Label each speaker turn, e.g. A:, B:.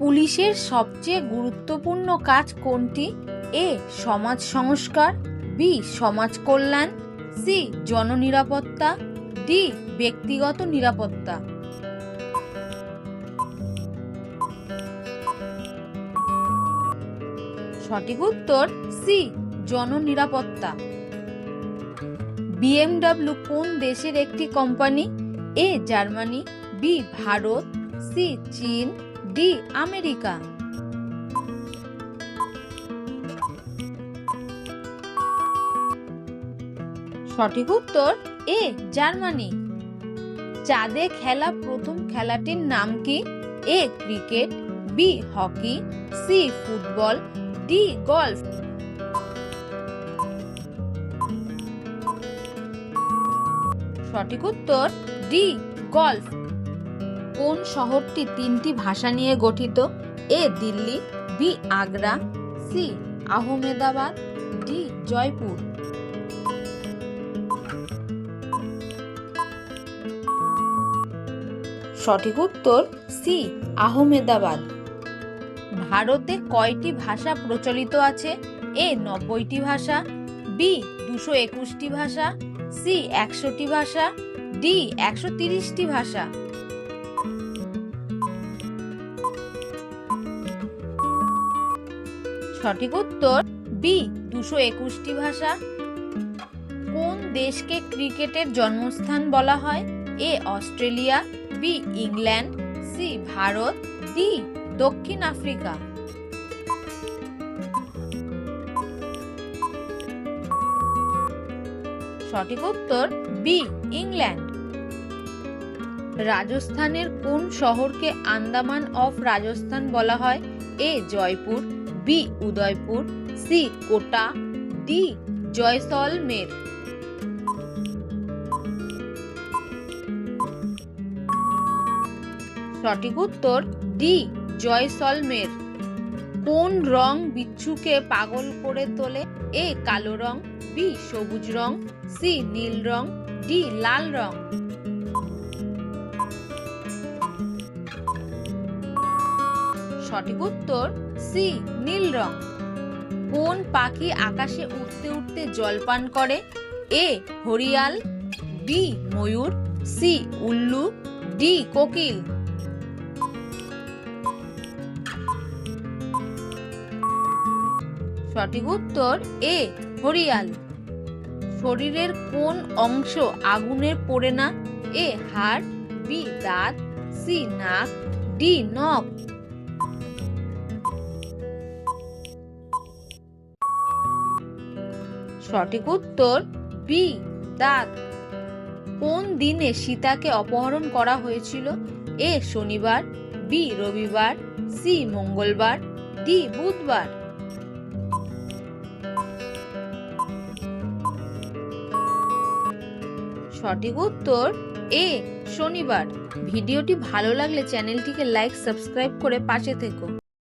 A: পুলিশের সবচেয়ে গুরুত্বপূর্ণ কাজ কোনটি? এ. সমাজ সংস্কার, বি. সমাজ কল্যাণ, সি. জননিরাপত্তা, ডি. ব্যক্তিগত নিরাপত্তা। সঠিক উত্তর সি. জননিরাপত্তা। BMW কোন দেশের একটি company? A. Germany, B. Bharat, C. চীন, ডি. আমেরিকা। সঠিক উত্তর এ. জার্মানি। চাঁদে খেলা প্রথম খেলাটির নাম কি? A. Cricket, B. Hockey, C. Football, D. Golf. সঠিক উত্তর ডি. গলফ। কোন শহরটি তিনটি ভাষা নিয়ে গঠিত? A. Delhi, B. Agra, C. Ahmedabad, D. Jaipur. সঠিক উত্তর সি. আহমেদাবাদ। ভারতে কয়টি ভাষা প্রচলিত আছে? এ. 90টি ভাষা, বি. 221টি ভাষা, সি. 100টি ভাষা, ডি. 130টি ভাষা। সঠিক উত্তর বি. 221টি ভাষা। কোন দেশকে ক্রিকেটের জন্মস্থান বলা হয়? A. Australia, B. England, C. Bharat, D. দক্ষিণ আফ্রিকা। সঠিক উত্তর বি. ইংল্যান্ড। রাজস্থানের কোন শহরকে আন্দামান অফ রাজস্থান বলা হয়? এ. জয়পুর, বি. উদয়পুর, সি. কোটা, ডি. জয়সলমের। সঠিক উত্তর ডি. জয়সলমের। কোন রং বিচ্ছুকে পাগল করে তোলে? এ. কালো রং, বি. সবুজ রং, সি. নীল রং, ডি. লাল রং। সঠিক উত্তর সি. নীল রং। কোন পাখি আকাশে উড়তে উড়তে জলপান করে? এ. ঘড়িয়াল, বি. ময়ূর, সি. উল্লু, ডি. কোকিল। সঠিক উত্তর এ. ঘড়িয়াল। শরীরের কোন অংশ আগুনে পোড়ে না? এ. হাড়, বি. দাঁত, সি. নাক, ডি. নখ। সঠিক উত্তর বি. দাঁত। কোন দিনে সীতাকে অপহরণ করা হয়েছিল? এ. শনিবার, বি. রবিবার, সি. মঙ্গলবার, ডি. বুধবার। সঠিক উত্তর এ. শনিবার। ভিডিওটি ভালো লাগলে চ্যানেলটিকে লাইক, সাবস্ক্রাইব করে পাশে থেকো।